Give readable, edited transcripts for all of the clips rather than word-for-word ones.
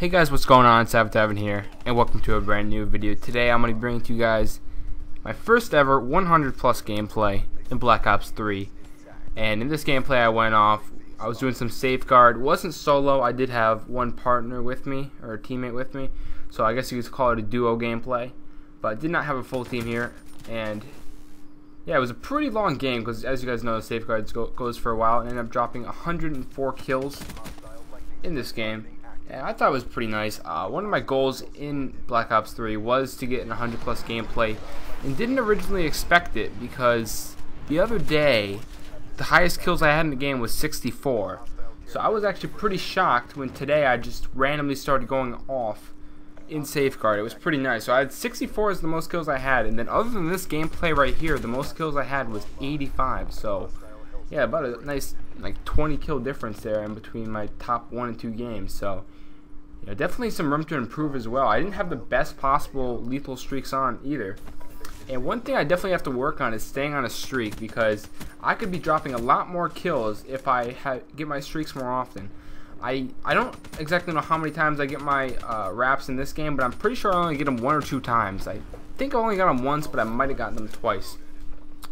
Hey guys, what's going on? Savage here, and welcome to a brand new video. Today I'm going to be bringing to you guys my first ever 100 plus gameplay in Black Ops 3. And in this gameplay I was doing some safeguard. It wasn't solo, I did have one partner with me, or a teammate with me. So I guess you could call it a duo gameplay. But I did not have a full team here. And yeah, it was a pretty long game because as you guys know, the safeguards goes for a while. And ended up dropping 104 kills in this game. And I thought it was pretty nice. One of my goals in Black Ops 3 was to get an 100 plus gameplay, and didn't originally expect it because the other day the highest kills I had in the game was 64. So I was actually pretty shocked when today I just randomly started going off in safeguard. It was pretty nice. So I had 64 as the most kills I had, and then other than this gameplay right here, the most kills I had was 85. So yeah, about a nice like 20 kill difference there in between my top 1 and 2 games. So yeah, definitely some room to improve as well. I didn't have the best possible lethal streaks on either. And one thing I definitely have to work on is staying on a streak, because I could be dropping a lot more kills if I get my streaks more often. I don't exactly know how many times I get my wraps in this game, but I'm pretty sure I only get them 1 or 2 times. I think I only got them once, but I might have gotten them twice.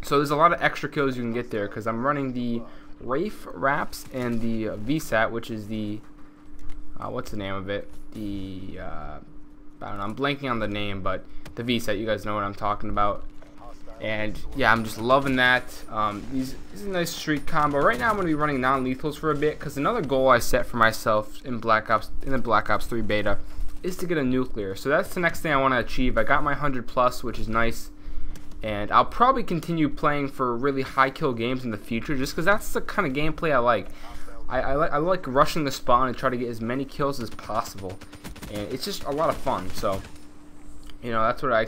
So there's a lot of extra kills you can get there, because I'm running the Wraith wraps and the VSAT, which is the what's the name of it? The I don't know, I'm blanking on the name, but the VSAT, you guys know what I'm talking about. And yeah, I'm just loving that. This is a nice streak combo. Right now I'm going to be running non-lethals for a bit, because another goal I set for myself in the Black Ops 3 beta is to get a nuclear. So that's the next thing I want to achieve. I got my 100 plus, which is nice. And I'll probably continue playing for really high kill games in the future, just because that's the kind of gameplay I like. I like rushing the spawn and try to get as many kills as possible, and it's just a lot of fun. So you know, that's what I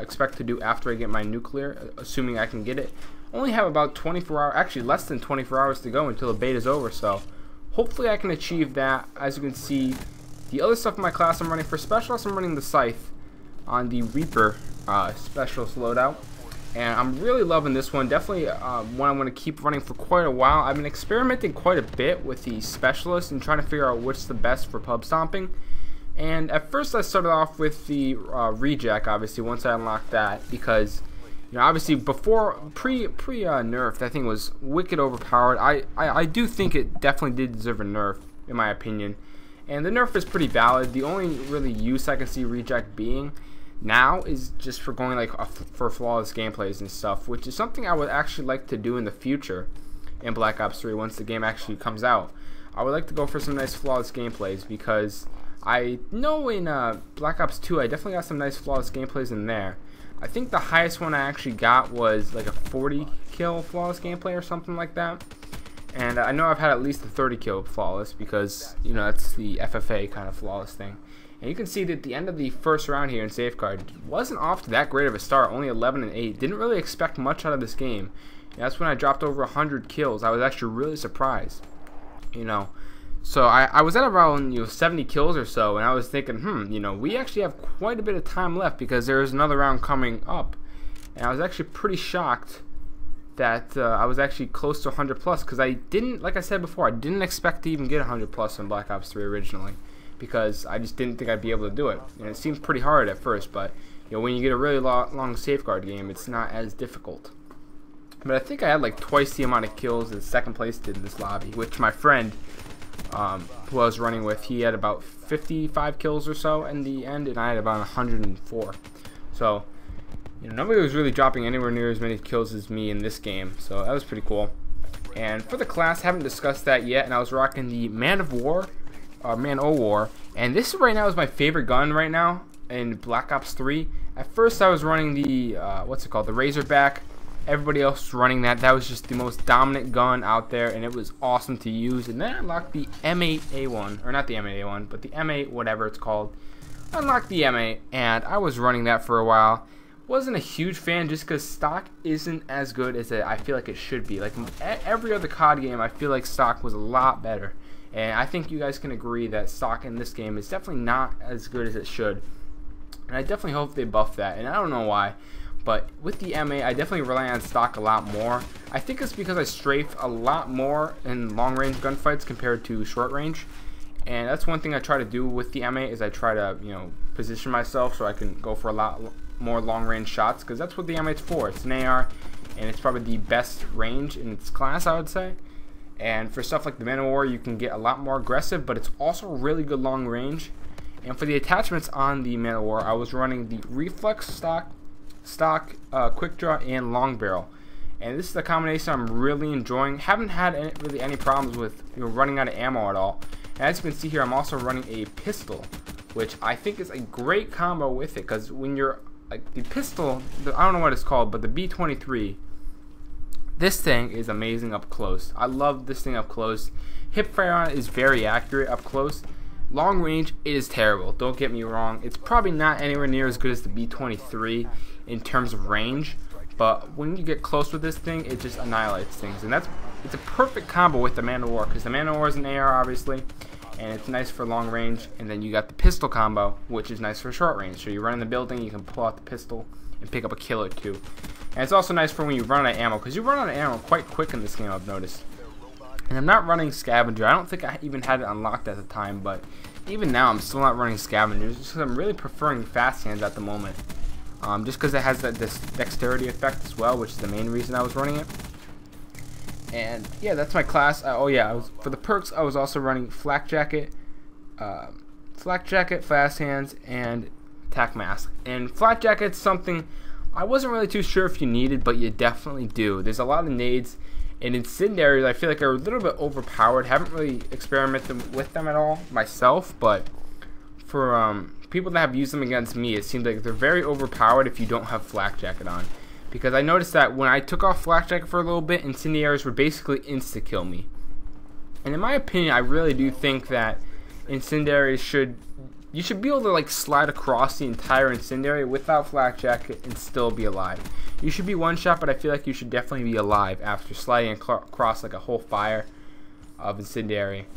expect to do after I get my nuclear, assuming I can get it. Only have about 24 hours, actually less than 24 hours to go until the beta is over, so hopefully I can achieve that. As you can see, the other stuff in my class I'm running for specialists, I'm running the Scythe on the Reaper specialist loadout. And I'm really loving this one. Definitely one I'm going to keep running for quite a while. I've been experimenting quite a bit with the specialist and trying to figure out which's the best for pub stomping. And at first I started off with the reject, obviously, once I unlocked that, because you know, obviously before nerf, that thing was wicked overpowered. I do think it definitely did deserve a nerf, in my opinion. And the nerf is pretty valid. The only really use I can see reject being now is just for going like for flawless gameplays and stuff, which is something I would actually like to do in the future in Black Ops 3 once the game actually comes out. I would like to go for some nice flawless gameplays, because I know in Black Ops 2 I definitely got some nice flawless gameplays in there. I think the highest one I actually got was like a 40 kill flawless gameplay or something like that. And I know I've had at least a 30 kill flawless, because you know, that's the FFA kind of flawless thing. And you can see that at the end of the first round here in Safeguard wasn't off to that great of a start, only 11 and 8. Didn't really expect much out of this game. And that's when I dropped over 100 kills. I was actually really surprised. You know, so I was at around 70 kills or so, and I was thinking, you know, we actually have quite a bit of time left, because there is another round coming up. And I was actually pretty shocked that I was actually close to 100 plus, because I didn't, like I said before, I didn't expect to even get 100 plus in Black Ops 3 originally, because I just didn't think I'd be able to do it. And it seemed pretty hard at first, but you know, when you get a really long safeguard game, it's not as difficult. But I think I had like twice the amount of kills that second place did in this lobby, which my friend who I was running with, he had about 55 kills or so in the end, and I had about 104. So you know, nobody was really dropping anywhere near as many kills as me in this game, so that was pretty cool. And for the class, haven't discussed that yet, and I was rocking the Man of War, Man O' War, and this right now is my favorite gun right now in Black Ops 3. At first I was running the what's it called, the Razorback. Everybody else was running that. That was just the most dominant gun out there, and it was awesome to use. And then I unlocked the M8A1, or not the M8A1, but the M8 whatever it's called. I unlocked the M8, and I was running that for a while. Wasn't a huge fan, just because stock isn't as good as I feel like it should be. Like every other COD game, I feel like stock was a lot better. And I think you guys can agree that stock in this game is definitely not as good as it should. And I definitely hope they buff that. And I don't know why, but with the MA, I definitely rely on stock a lot more. I think it's because I strafe a lot more in long-range gunfights compared to short-range. And that's one thing I try to do with the M8 is I try to, position myself so I can go for a lot more long-range shots, because that's what the M8's for. It's an AR, and it's probably the best range in its class, I would say. And for stuff like the Man of War, you can get a lot more aggressive, but it's also really good long range. And for the attachments on the Man of War, I was running the reflex stock, quick draw, and long barrel. And this is the combination I'm really enjoying. Haven't had really any problems with running out of ammo at all. And as you can see here, I'm also running a pistol, which I think is a great combo with it, because when you're like the pistol, I don't know what it's called, but the B23, this thing is amazing up close. I love this thing up close. Hip fire on it is very accurate up close. Long range, it is terrible. Don't get me wrong. It's probably not anywhere near as good as the B23 in terms of range, but when you get close with this thing, it just annihilates things. And it's a perfect combo with the Man of War, because the Man of War is an AR, obviously, and it's nice for long range. And then you got the pistol combo, which is nice for short range. So you run in the building, you can pull out the pistol and pick up a kill or two. And it's also nice for when you run out of ammo, because you run out of ammo quite quick in this game, I've noticed. And I'm not running Scavenger. I don't think I even had it unlocked at the time, but even now I'm still not running Scavengers, just because I'm really preferring fast hands at the moment. Just because it has this dexterity effect as well, which is the main reason I was running it. And yeah, that's my class. Oh yeah, for the perks, I was also running Flak Jacket, fast hands, and attack mask. And Flak Jacket's something I wasn't really too sure if you needed, but you definitely do. There's a lot of nades, and incendiaries I feel like are a little bit overpowered. Haven't really experimented with them at all myself, but for people that have used them against me, it seems like they're very overpowered if you don't have Flak Jacket on. Because I noticed that when I took off Flak Jacket for a little bit, incendiaries would basically insta-kill me. And in my opinion, I really do think that incendiaries you should be able to like slide across the entire incendiary without Flak Jacket and still be alive. You should be one shot, but I feel like you should definitely be alive after sliding across like a whole fire of incendiary,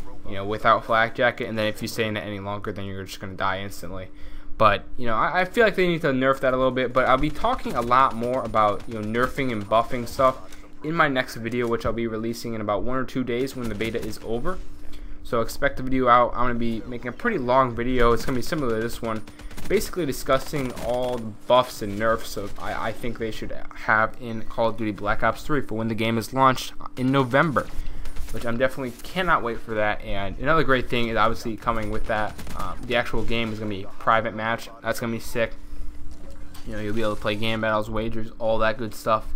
without Flak Jacket. And then if you stay in it any longer, then you're just gonna die instantly. But I feel like they need to nerf that a little bit. But I'll be talking a lot more about nerfing and buffing stuff in my next video, which I'll be releasing in about 1 or 2 days when the beta is over. So expect the video out. I'm going to be making a pretty long video. It's going to be similar to this one, basically discussing all the buffs and nerfs so I think they should have in Call of Duty Black Ops 3 for when the game is launched in November, which I'm definitely cannot wait for that. And another great thing is obviously coming with that, the actual game is going to be a private match. That's going to be sick. You'll be able to play game battles, wagers, all that good stuff.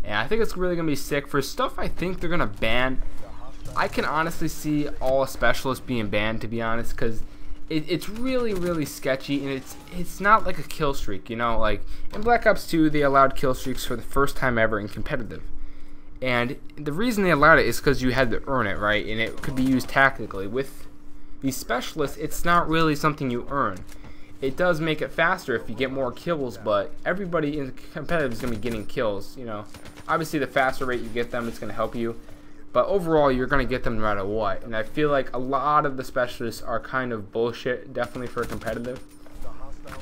And I think it's really going to be sick. For stuff I think they're going to ban, I can honestly see all specialists being banned, to be honest, because it's really, really sketchy, and it's not like a kill streak, like in Black Ops 2 they allowed kill streaks for the first time ever in competitive, and the reason they allowed it is because you had to earn it, right, and it could be used tactically. With these specialists, it's not really something you earn. It does make it faster if you get more kills, but everybody in competitive is going to be getting kills, obviously the faster rate you get them, it's going to help you. But overall, you're going to get them no matter what. And I feel like a lot of the specialists are kind of bullshit, definitely for competitive.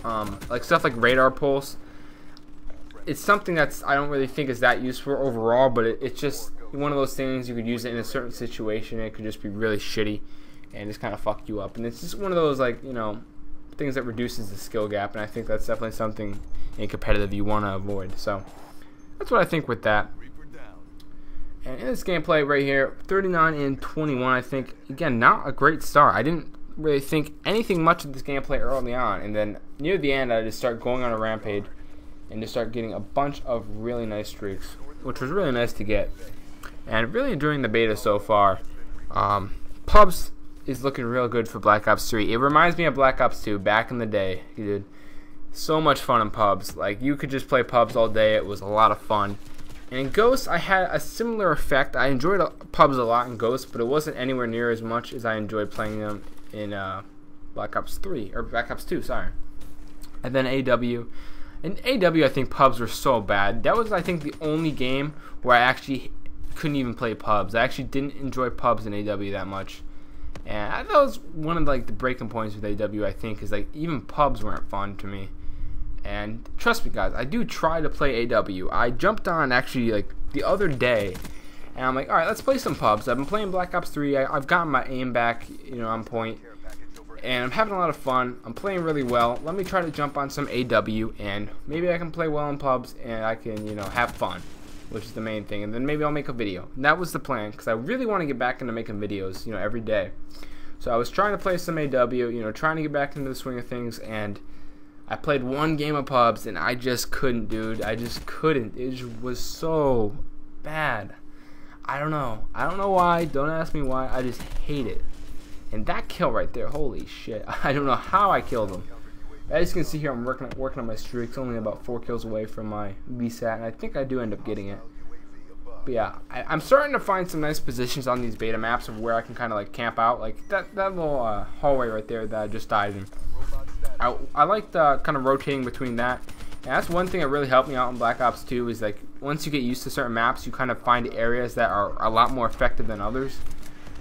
Like stuff like radar pulse. It's something that's I don't really think is that useful overall, but it's just one of those things you could use it in a certain situation. It could just be really shitty and just kind of fuck you up. And it's just one of those, like, things that reduces the skill gap. And I think that's definitely something in competitive you want to avoid. So that's what I think with that. And in this gameplay right here, 39 and 21, I think, again, not a great start. I didn't really think anything much of this gameplay early on. And then near the end, I just start going on a rampage and just start getting a bunch of really nice streaks, which was really nice to get. And really enjoying the beta so far. Pubs is looking real good for Black Ops 3. It reminds me of Black Ops 2 back in the day. Dude, so much fun in pubs. Like, you could just play pubs all day. It was a lot of fun. And in Ghost, I had a similar effect. I enjoyed pubs a lot in Ghost, but it wasn't anywhere near as much as I enjoyed playing them in Black Ops 3, or Black Ops 2, sorry. And then AW. In AW, I think pubs were so bad. That was, I think, the only game where I actually couldn't even play pubs. I actually didn't enjoy pubs in AW that much. And I thought that was one of the breaking points with AW, I think, is like even pubs weren't fun to me. And trust me, guys, I do try to play AW. I jumped on actually like the other day, And I'm like, alright, let's play some pubs. I've been playing Black Ops 3. I've gotten my aim back, on point. And I'm having a lot of fun. I'm playing really well. Let me try to jump on some AW, and maybe I can play well in pubs, and I can, have fun, which is the main thing. And then maybe I'll make a video. And that was the plan, because I really want to get back into making videos, every day. So I was trying to play some AW, trying to get back into the swing of things, and I played one game of pubs, and I just couldn't, dude. I just couldn't. It just was so bad. I don't know. I don't know why. Don't ask me why. I just hate it. And that kill right there, holy shit. I don't know how I killed him. As you can see here, I'm working on my streaks, only about 4 kills away from my VSAT, and I think I do end up getting it. But yeah, I'm starting to find some nice positions on these beta maps of where I can kind of like camp out, like that little hallway right there that I just died in. I like the kind of rotating between that. And that's one thing that really helped me out in Black Ops 2 is like once you get used to certain maps, you kind of find areas that are a lot more effective than others.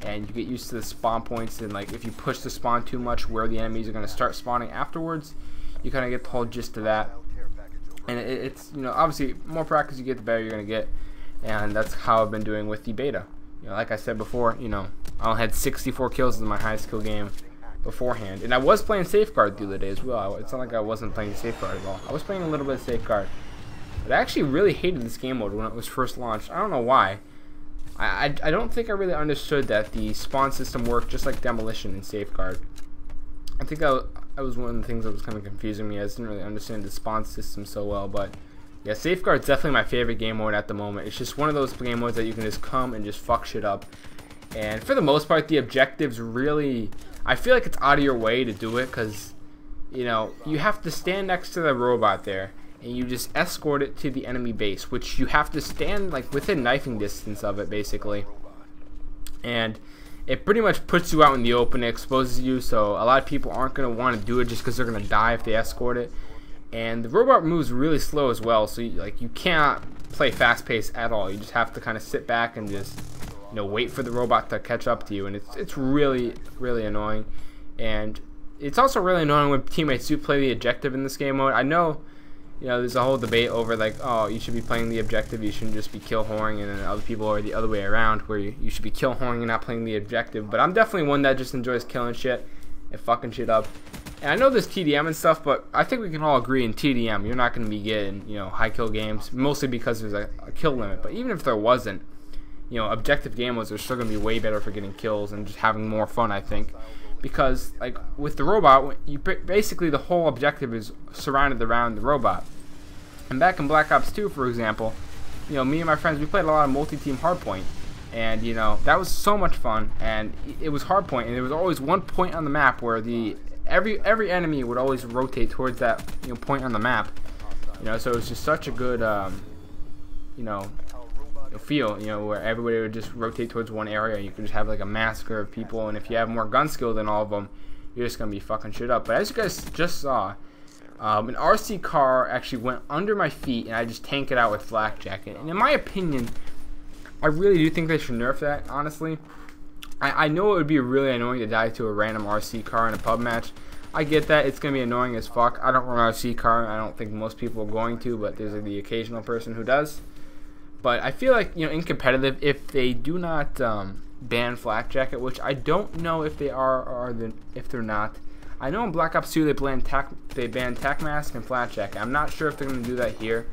And you get used to the spawn points, and like if you push the spawn too much where the enemies are going to start spawning afterwards, you kind of get the whole gist of that. And it's obviously more practice you get, the better you're going to get. And that's how I've been doing with the beta. Like I said before, I only had 64 kills in my high skill game beforehand, and I was playing Safeguard the other day as well. It's not like I wasn't playing Safeguard at all. I was playing a little bit of Safeguard, but I actually really hated this game mode when it was first launched. I don't know why. I don't think I really understood that the spawn system worked just like Demolition in Safeguard. I think that was one of the things that was kind of confusing me. I just didn't really understand the spawn system so well, but yeah, Safeguard's definitely my favorite game mode at the moment. It's just one of those game modes that you can just come and just fuck shit up. And for the most part, the objectives really, I feel like it's out of your way to do it, because you have to stand next to the robot there, and you just escort it to the enemy base, which you have to stand like within knifing distance of it basically. And it pretty much puts you out in the open, it exposes you, so a lot of people aren't going to want to do it just because they're going to die if they escort it. And the robot moves really slow as well, so you can't play fast paced at all. You just have to kind of sit back and just wait for the robot to catch up to you, and it's really annoying. And it's also really annoying when teammates do play the objective in this game mode. I know there's a whole debate over like, oh, you should be playing the objective, you shouldn't just be kill whoring, and then other people are the other way around where you should be kill whoring and not playing the objective. But I'm definitely one that just enjoys killing shit and fucking shit up. And I know there's TDM and stuff, but I think we can all agree in TDM you're not going to be getting high kill games, mostly because there's a kill limit. But even if there wasn't, objective game modes are still going to be way better for getting kills and just having more fun, I think. Because like with the robot, basically the whole objective is surrounded around the robot. And back in Black Ops 2, for example, me and my friends, we played a lot of multi-team hardpoint, and that was so much fun. And it was hardpoint, and there was always one point on the map where every enemy would always rotate towards that point on the map. So it was just such a good feel, where everybody would just rotate towards one area. You could just have like a massacre of people, and if you have more gun skill than all of them, you're just gonna be fucking shit up. But as you guys just saw, an RC car actually went under my feet, and I just tanked it out with flak jacket. And in my opinion, I really do think they should nerf that, honestly. I know it would be really annoying to die to a random RC car in a pub match. I get that, it's gonna be annoying as fuck. I don't run an RC car. I don't think most people are going to, but there's the occasional person who does. But I feel like, in competitive, if they do not ban flak jacket, which I don't know if they are or if they're not. I know in Black Ops 2 they banned tac mask and flak jacket. I'm not sure if they're going to do that here.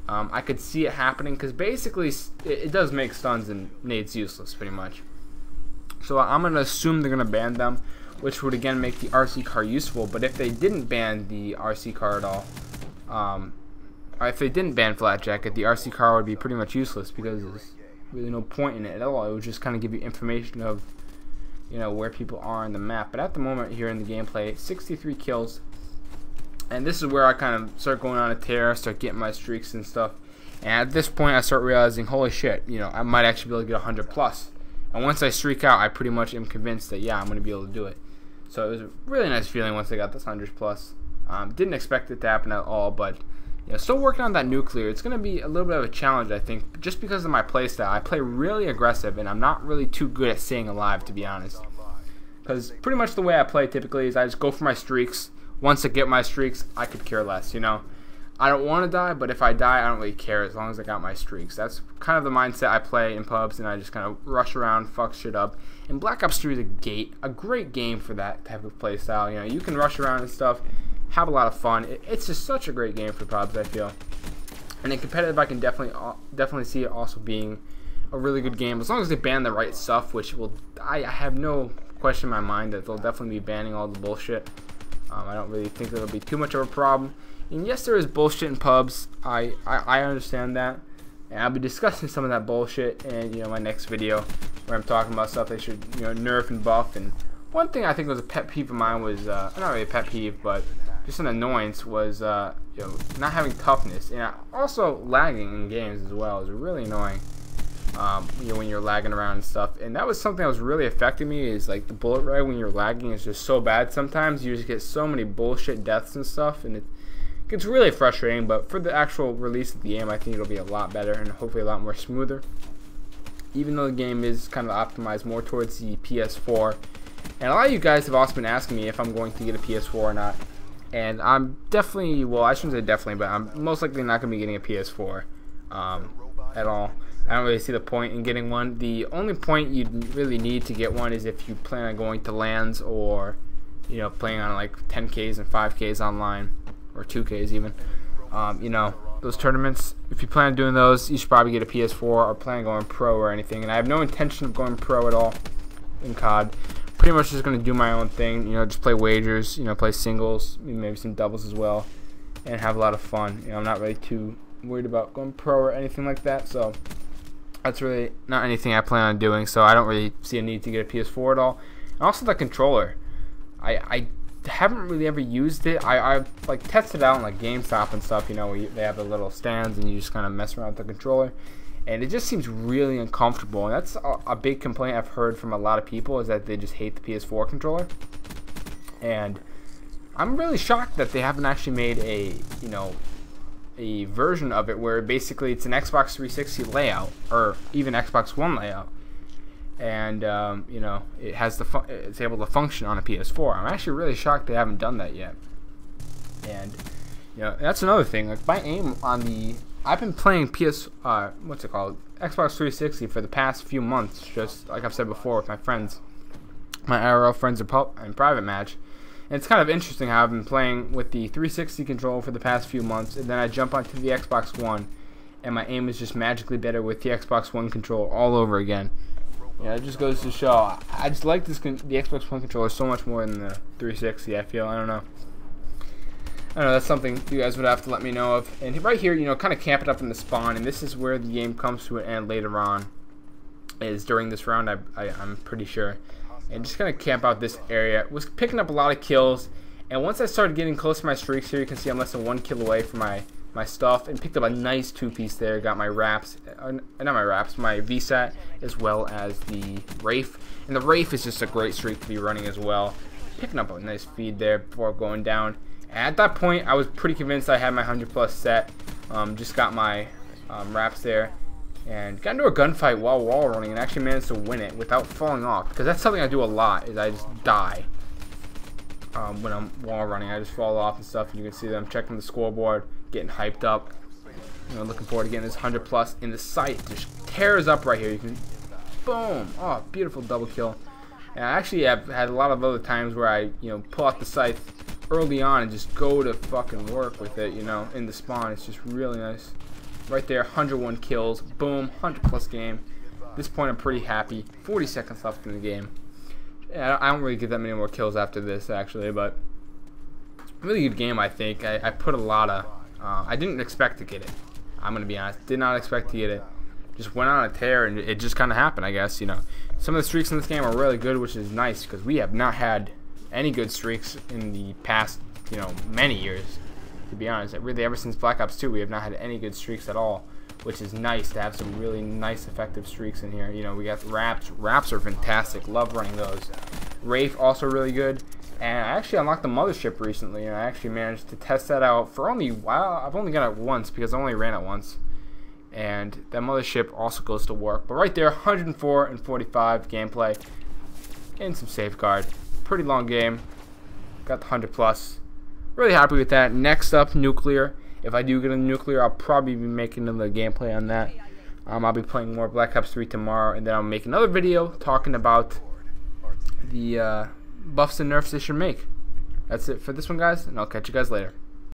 I could see it happening because basically it does make stuns and nades useless pretty much. So I'm going to assume they're going to ban them, which would again make the RC car useful. But if they didn't ban the RC car at all, if they didn't ban flat jacket, the RC car would be pretty much useless because there's really no point in it at all. It would just kind of give you information of where people are on the map. But at the moment here in the gameplay, 63 kills, and this is where I kind of start going on a tear, start getting my streaks and stuff. And at this point I start realizing, holy shit, I might actually be able to get 100 plus. And once I streak out, I pretty much am convinced that yeah, I'm going to be able to do it. So it was a really nice feeling once I got this 100 plus. Didn't expect it to happen at all, but still working on that nuclear. It's going to be a little bit of a challenge, I think, just because of my playstyle. I play really aggressive, and I'm not really too good at staying alive, to be honest. Because pretty much the way I play typically is I just go for my streaks. Once I get my streaks, I could care less, I don't want to die, but if I die, I don't really care as long as I got my streaks. That's kind of the mindset I play in pubs, and I just kind of rush around, fuck shit up. And Black Ops 3 is a great game for that type of play style. You know, you can rush around and stuff, have a lot of fun. It's just such a great game for pubs, I feel. And in competitive, I can definitely see it also being a really good game, as long as they ban the right stuff, which I have no question in my mind that they'll definitely be banning all the bullshit. I don't really think that'll be too much of a problem. And yes, there is bullshit in pubs. I understand that, and I'll be discussing some of that bullshit in my next video, where I'm talking about stuff they should nerf and buff. And one thing I think was a pet peeve of mine was not really a pet peeve, but just an annoyance was not having toughness, and also lagging in games as well is really annoying. When you're lagging around and stuff, and that was something that was really affecting me. Is like the bullet rate when you're lagging is just so bad. Sometimes you just get so many bullshit deaths and stuff, and it gets really frustrating. But for the actual release of the game, I think it'll be a lot better and hopefully a lot more smoother. Even though the game is kind of optimized more towards the PS4, and a lot of you guys have also been asking me if I'm going to get a PS4 or not. And I'm definitely, well, I shouldn't say definitely, but I'm most likely not going to be getting a PS4 at all. I don't really see the point in getting one. The only point you really need to get one is if you plan on going to LANs, or playing on like 10Ks and 5Ks online, or 2Ks even. Those tournaments, if you plan on doing those, you should probably get a PS4 or plan on going pro or anything. And I have no intention of going pro at all in COD. Pretty much just going to do my own thing, just play wagers, play singles, maybe some doubles as well, and have a lot of fun. I'm not really too worried about going pro or anything like that, so that's really not anything I plan on doing. So I don't really see a need to get a PS4 at all. And also the controller, I haven't really ever used it. I like tested it out on like GameStop and stuff, where they have the little stands and you just kind of mess around with the controller, and it just seems really uncomfortable. And that's a big complaint I've heard from a lot of people, is that they just hate the PS4 controller. And I'm really shocked that they haven't actually made a version of it where basically it's an Xbox 360 layout, or even Xbox One layout, and it has it's able to function on a PS4. I'm actually really shocked they haven't done that yet. And that's another thing. Like my aim on I've been playing Xbox 360 for the past few months, just like I've said before, with my friends, my IRL friends in private match. And it's kind of interesting how I've been playing with the 360 controller for the past few months, and then I jump onto the Xbox One, and my aim is just magically better with the Xbox One controller all over again. It just goes to show, I just like the Xbox One controller so much more than the 360, I feel. I don't know, that's something you guys would have to let me know of. And right here, kind of camp it up in the spawn, and this is where the game comes to an end later on, is during this round, I'm pretty sure. And just kind of camp out this area. Was picking up a lot of kills, and once I started getting close to my streaks here, you can see I'm less than 1 kill away from my stuff, and picked up a nice 2-piece there. Got my wraps, my VSAT, as well as the Wraith. And the Wraith is just a great streak to be running as well. Picking up a nice feed there before going down. And at that point, I was pretty convinced I had my 100+ set. Just got my wraps there, and got into a gunfight while wall running, and actually managed to win it without falling off, because that's something I do a lot, is I just die when I'm wall running. I just fall off and stuff, and you can see that I'm checking the scoreboard, getting hyped up, looking forward to getting this 100+, and the sight just tears up right here. You can, boom, oh, beautiful double kill. And I actually have had a lot of other times where I pull out the scythe early on and just go to fucking work with it, in the spawn. It's just really nice. Right there, 101 kills, boom, 100+ game. At this point, I'm pretty happy. 40 seconds left in the game. Yeah, I don't really get that many more kills after this, actually, but really good game, I think. I put a lot of, I didn't expect to get it. I'm going to be honest, did not expect to get it. Just went on a tear, and it just kind of happened, I guess, Some of the streaks in this game are really good, which is nice, because we have not had any good streaks in the past, many years. To be honest, really ever since Black Ops 2, we have not had any good streaks at all, which is nice to have some really nice effective streaks in here. We got wraps. Wraps are fantastic. Love running those. Wraith also really good. And I actually unlocked the mothership recently, and I actually managed to test that out for only, well, I've only got it once because I only ran it once. And that mothership also goes to work. But right there, 104 and 45 gameplay and some safeguard. Pretty long game. Got the 100+. Really happy with that. Next up, nuclear. If I do get a nuclear, I'll probably be making another gameplay on that. I'll be playing more Black Ops 3 tomorrow, and then I'll make another video talking about the buffs and nerfs they should make. That's it for this one, guys, and I'll catch you guys later.